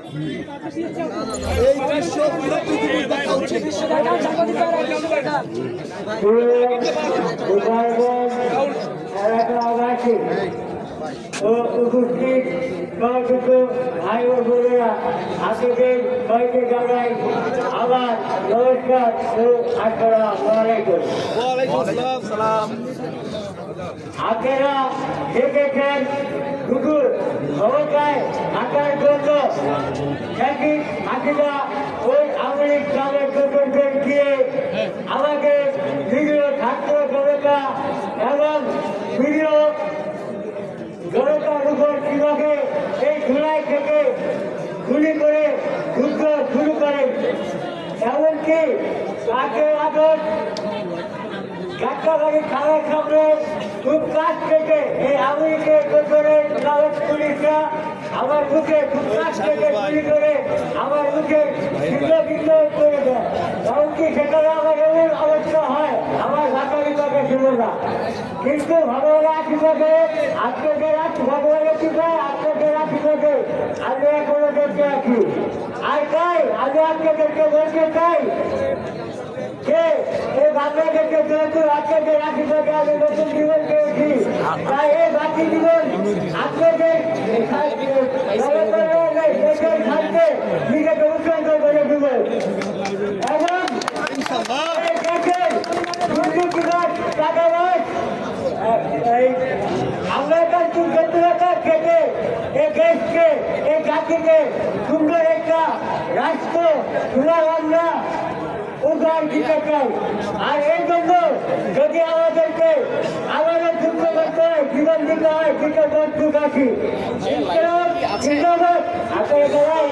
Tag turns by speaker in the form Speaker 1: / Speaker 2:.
Speaker 1: এই দৃশ্য পৃথিবীর দেখা উচিত।
Speaker 2: উপস্থিত ভাই ও বোনেরা, আপনাদের সবাইকে জানাই আবার নমস্কার ও আসসালামু আলাইকুম। আপনারা দেখেছেন শুধু ক্ষমতায় থাকার জন্য হাসিনা ওই আমেরিক গ্রামের লোকদের দিয়ে আমাদের বিভিন্ন ছাত্র জনতা এবং বিভিন্ন জনতার উপর কিভাবে এই জুলাই থেকে গুলি করে যুদ্ধ শুরু করেন। এমনকি 8 আগস্ট যাত্রাবাড়ি থানার সামনে খুব কাছ থেকে এই আমেরিকার গোপনের কাগজ পুলিশরা আমার মুখে খুব কাছ থেকে গুলি করে আমার মুখে ভিন্ন ভিন্ন করে দেয়। এমনকি সেখানে আমার এমন অবস্থা হয় আমার ঢাকা বিভাগে ছিল না, কিন্তু ভগবানের আশীর্বাদে আপনাদের ভগবানের কৃপায় আপনাদের আশীর্বাদে আমি এখনো দেখতে আছি। আর তাই আমি আপনাদেরকে বলতে চাই যে এই বাংলাদেশকে যেহেতু আপনাদের আশীর্বাদে আমি নতুন জীবন পেয়েছি, তাই এই বাকি জীবন আপনাদের দেশের স্বার্থে নিজেকে উৎসর্গ করে দেব এবং দেশের দুর্নীতিবাদ চাঁদাবাজ আমরা তার দুর্ঘটনাটা থেকে এই দেশকে এই জাতিকে সুন্দর একটা রাষ্ট্র তুলার আমরা উদার দিতে চাই। আর এই জন্য যদি আমাদেরকে আমাদের যুদ্ধ করতে হয়, জীবন দিতে হয়, দিতে প্রস্তুত আছি। ধন্যবাদ। আপনারা সবাই